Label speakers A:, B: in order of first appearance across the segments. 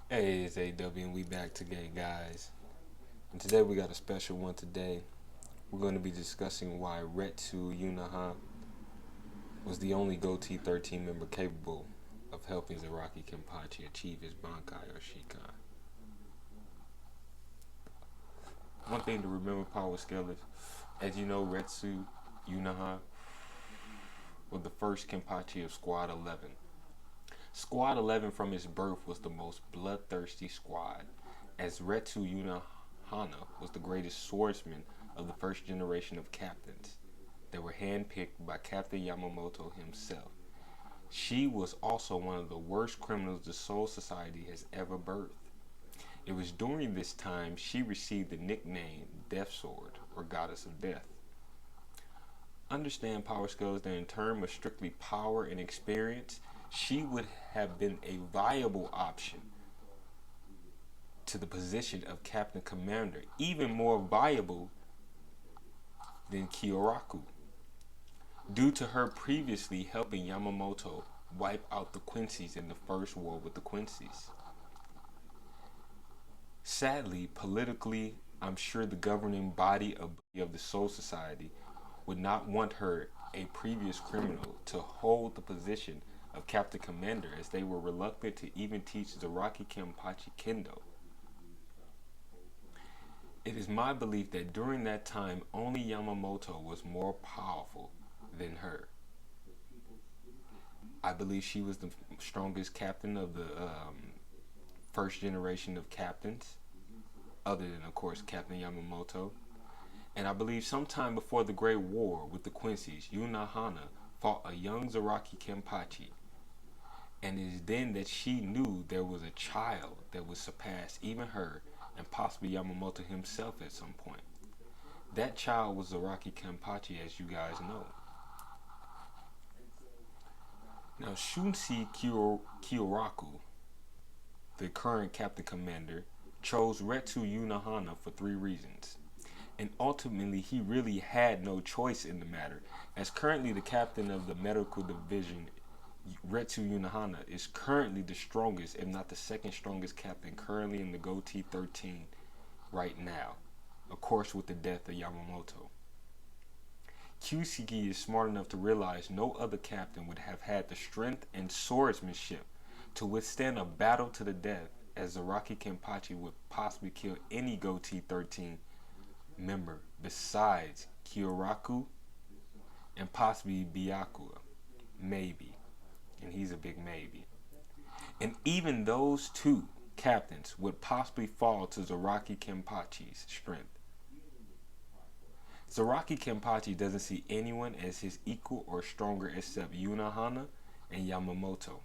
A: Hey, it's AW and we back today, guys. And today we got a special one today. We're going to be discussing why RETSU UNOHANA was the only GOTY 13 member capable of helping Zaraki Kenpachi achieve his Bankai or Shikan. One thing to remember, Power Scalers, as you know, RETSU UNOHANA was the first Kenpachi of Squad 11. Squad 11 from its birth was the most bloodthirsty squad, as RETSU UNOHANA was the greatest swordsman of the first generation of captains. They were handpicked by Captain Yamamoto himself. She was also one of the worst criminals the Soul Society has ever birthed. It was during this time she received the nickname Death Sword, or Goddess of Death. Understand, Power Skills, that in terms of strictly power and experience, she would have been a viable option to the position of Captain Commander, even more viable than Kyoraku, due to her previously helping Yamamoto wipe out the Quincy's in the first war with the Quincy's. Sadly, politically, I'm sure the governing body of the Soul Society would not want her, a previous criminal, to hold the position of Captain Commander, as they were reluctant to even teach Zaraki Kenpachi Kendo. It is my belief that during that time, only Yamamoto was more powerful than her. I believe she was the strongest captain of the first generation of captains, other than, of course, Captain Yamamoto. And I believe sometime before the Great War with the Quincy's, Unohana fought a young Zaraki Kenpachi. And it is then that she knew there was a child that would surpass even her and possibly Yamamoto himself at some point. That child was Zaraki Kenpachi, as you guys know. Now, Shunsi Kyoraku, the current Captain Commander, chose RETSU UNOHANA for three reasons. And ultimately, he really had no choice in the matter, as currently the captain of the medical division, RETSU UNOHANA, is currently the strongest, if not the second strongest captain currently in the GOTY 13 right now, of course with the death of Yamamoto. Kyusigi is smart enough to realize no other captain would have had the strength and swordsmanship to withstand a battle to the death, as Zaraki Kenpachi would possibly kill any GOTY 13 member besides Kyoraku and possibly Byakuya. Maybe. And he's a big maybe. And even those two captains would possibly fall to Zaraki Kenpachi's strength. Zaraki Kenpachi doesn't see anyone as his equal or stronger except Unohana and Yamamoto.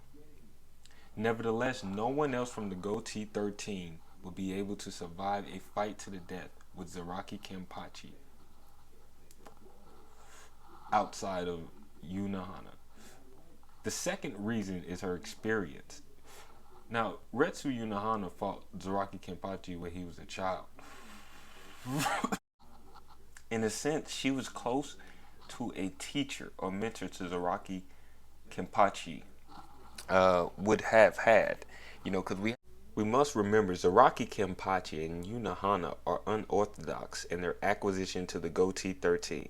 A: Nevertheless, no one else from the GOTY 13 will be able to survive a fight to the death with Zaraki Kenpachi outside of Unohana. The second reason is her experience. Now, RETSU UNOHANA fought Zaraki Kenpachi when he was a child. In a sense, she was close to a teacher or mentor to Zaraki Kenpachi would have had. Because we must remember Zaraki Kenpachi and Unohana are unorthodox in their acquisition to the GOTY 13.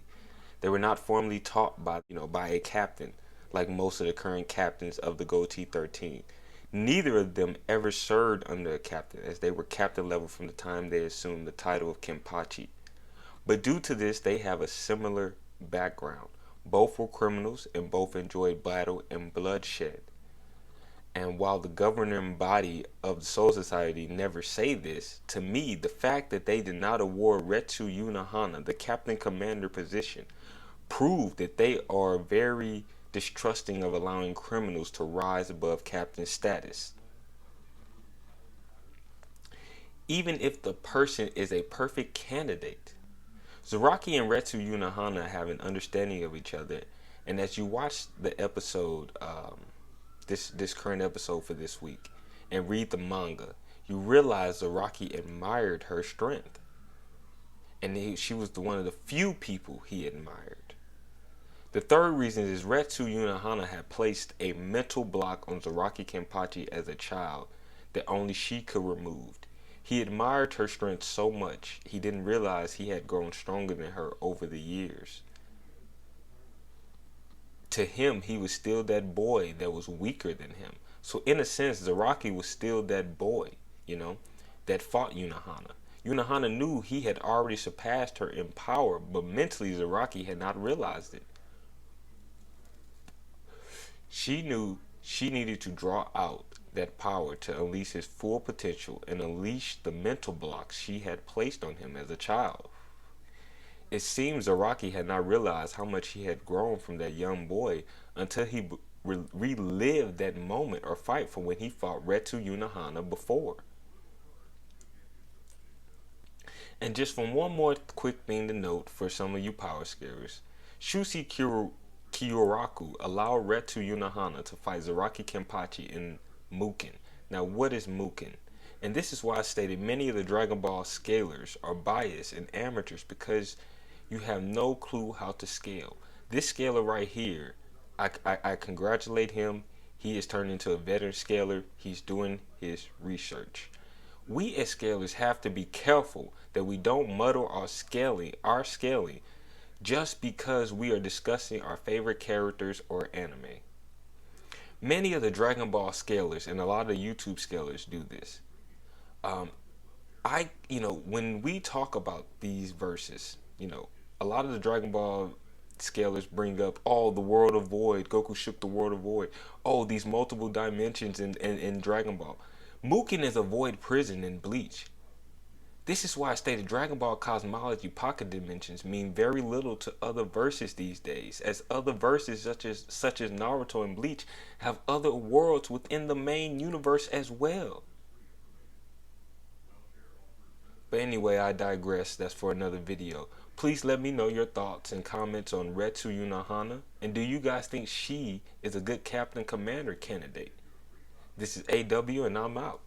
A: They were not formally taught by a captain like most of the current captains of the GOTY 13. Neither of them ever served under a captain, as they were captain level from the time they assumed the title of Kenpachi. But due to this, they have a similar background. Both were criminals and both enjoyed battle and bloodshed. And while the governing body of the Soul Society never say this, to me, the fact that they did not award RETSU UNOHANA the captain commander position proved that they are very distrusting of allowing criminals to rise above captain status. Even if the person is a perfect candidate, Zaraki and RETSU UNOHANA have an understanding of each other, and as you watch the episode, this current episode for this week, and read the manga, you realize Zaraki admired her strength, and she was one of the few people he admired. The third reason is RETSU UNOHANA had placed a mental block on Zaraki Kenpachi as a child that only she could remove. He admired her strength so much, he didn't realize he had grown stronger than her over the years. To him, he was still that boy that was weaker than him. So in a sense, Zaraki was still that boy, you know, that fought Unohana. Unohana knew he had already surpassed her in power, but mentally Zaraki had not realized it. She knew she needed to draw out that power to unleash his full potential and unleash the mental blocks she had placed on him as a child. It seems Zaraki had not realized how much he had grown from that young boy until he relived that moment or fight from when he fought RETSU UNOHANA before. And just from one more quick thing to note for some of you power scarers, Shusi Kyoraku allowed RETSU UNOHANA to fight Zaraki Kenpachi in Muken. Now what is Muken? And this is why I stated many of the Dragon Ball scalers are biased and amateurs because you have no clue how to scale. This scaler right here, I congratulate him. He is turned into a veteran scaler. He's doing his research. We as scalers have to be careful that we don't muddle our scaling just because we are discussing our favorite characters or anime. Many of the Dragon Ball scalers and a lot of YouTube scalers do this. When we talk about these verses, a lot of the Dragon Ball scalers bring up, oh, the world of void, Goku shook the world of void, oh, these multiple dimensions in Dragon Ball. Muken is a void prison in Bleach. This is why I stated Dragon Ball cosmology pocket dimensions mean very little to other verses these days, as other verses such as Naruto and Bleach have other worlds within the main universe as well. But anyway, I digress. That's for another video. Please let me know your thoughts and comments on RETSU UNOHANA. And do you guys think she is a good captain commander candidate? This is AW and I'm out.